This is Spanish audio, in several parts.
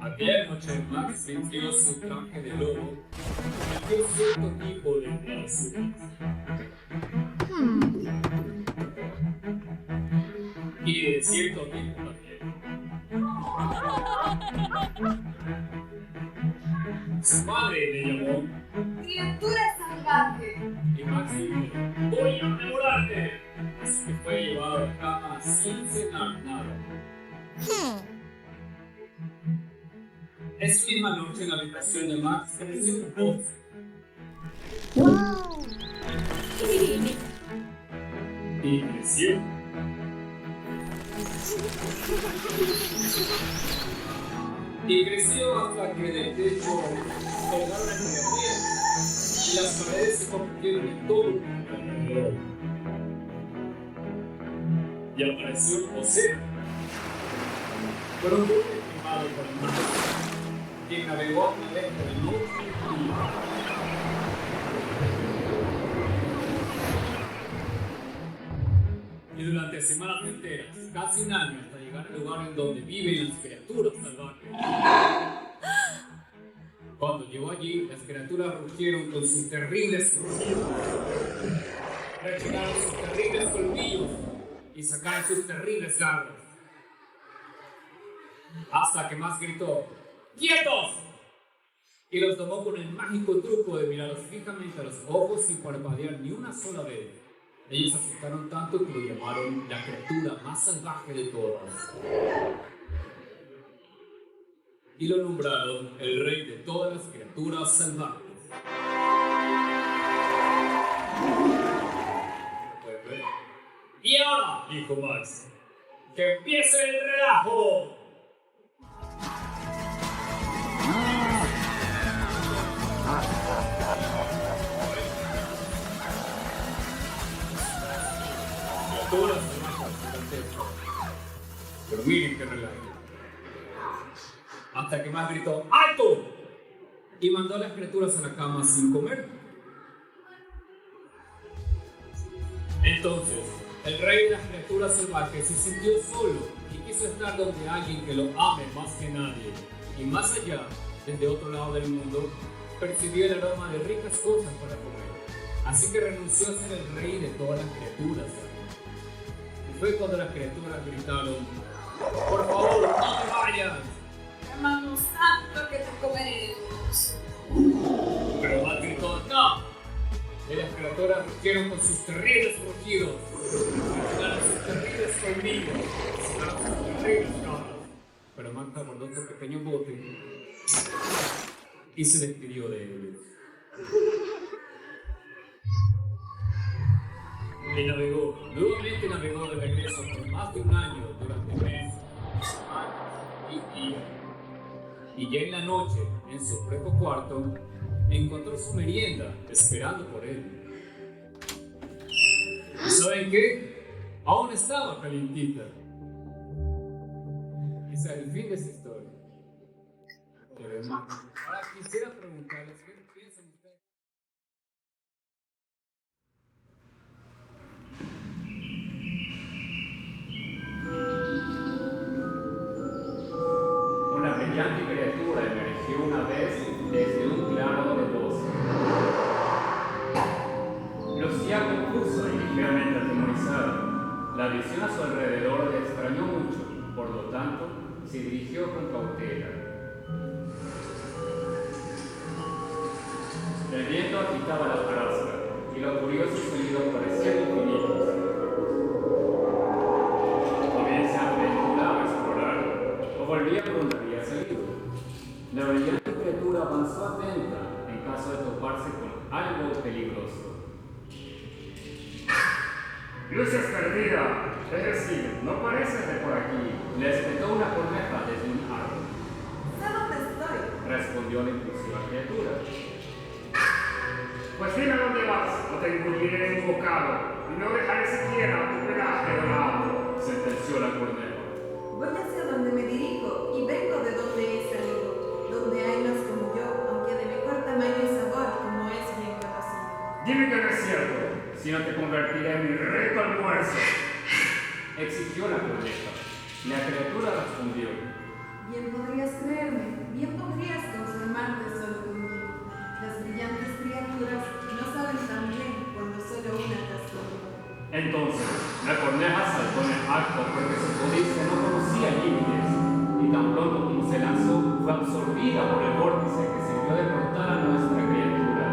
Aquella noche Max sintió su traje de lobo y sintió cierto tipo de travesuras. Y de cierto tipo también. Su madre le llamó ¡Criatura salvaje! y Max dijo, voy a devorarte. Así que fue llevado a la cama sin cenar nada. Esa misma noche en la habitación de Max creció un voz. Y creció. Y creció hasta que del techo colgaron el jardín y las paredes se convirtieron en todo un alrededor. Y apareció José, con un buque firmado por el mar, quien navegó a través de la noche y y durante semanas enteras, casi un año hasta llegar al lugar en donde viven las criaturas salvajes. Cuando llegó allí, las criaturas rugieron con sus terribles rugidos, rechinaron sus terribles colmillos y sacaron sus terribles garras. Hasta que Max gritó, ¡quietos! Y los tomó con el mágico truco de mirarlos fijamente a los ojos sin parpadear ni una sola vez. Ellos asustaron tanto que lo llamaron la criatura más salvaje de todas. Y lo nombraron el rey de todas las criaturas salvajes. ¿Puedes ver? Y ahora, dijo Max, ¡que empiece el relajo! Criaturas salvajes gigantescas. Pero miren qué relajo. Hasta que Max gritó ¡alto! Y mandó a las criaturas a la cama sin comer. Entonces, el rey de las criaturas salvajes se sintió solo y quiso estar donde alguien que lo ame más que nadie. Y más allá, desde otro lado del mundo, percibió el aroma de ricas cosas para comer. Así que renunció a ser el rey de todas las criaturas. Y fue cuando las criaturas gritaron ¡por favor, no te vayas! Amamos tanto que te comeremos. Pero Max gritó ¡no! Y las criaturas rugieron con sus terribles rugidos, sacaron sus terribles colmillos, sacaron sus terribles garras. Pero Max abordó su pequeño bote y se despidió de ellos. Y nuevamente navegó de regreso por más de un año durante meses, semanas y días. Y ya en la noche, en su propio cuarto, encontró su merienda esperando por él. ¿Y saben qué? Aún estaba calientita. Ese es el fin de esta historia. Pero hermano, ahora quisiera preguntarles qué piensan ustedes. Una brillante criatura emergió una vez desde un claro de bosque. Lucía confusa y ligeramente atemorizada. La visión a su alrededor le extrañó mucho, por lo tanto, se dirigió con cautela. El viento agitaba la hojarasca y los curiosos sonidos parecían infinitos. O bien se aventuraba a explorar, o volvía por donde había salido. La brillante criatura avanzó atenta en caso de toparse con algo peligroso. ¡Luces perdida! Es decir, no pareces de por aquí. Le espetó una corneja desde un árbol. ¿Sé dónde estoy? Respondió la impulsiva criatura. Pues dime dónde vas, o te engulliré en un bocado, y no dejaré siquiera tu pelaje dorado, Sentenció la corneja. Voy hacia donde me dirijo y vengo de donde he salido, donde hay más como yo, aunque de mejor tamaño y sabor, como es bien conocido. Dime que no es cierto. sino te convertiré en mi rico almuerzo. Exigió la corneja. La criatura respondió: Bien podrías creerme, bien podrías conformarte solo conmigo. Las brillantes criaturas no saben tan bien cuando solo una te asombra. Entonces, la corneja saltó en el acto porque su codicia no conocía límites, y tan pronto como se lanzó, fue absorbida por el vórtice que sirvió de portal a nuestra criatura.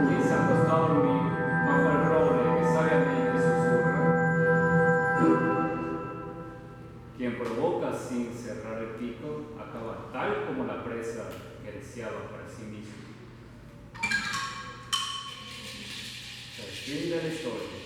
Quien se acostó a dormir bajo el roble que sabiamente susurra. Quien provoca sin cerrar el pico, acaba tal como la presa que deseaba para sí mismo. El fin de la historia.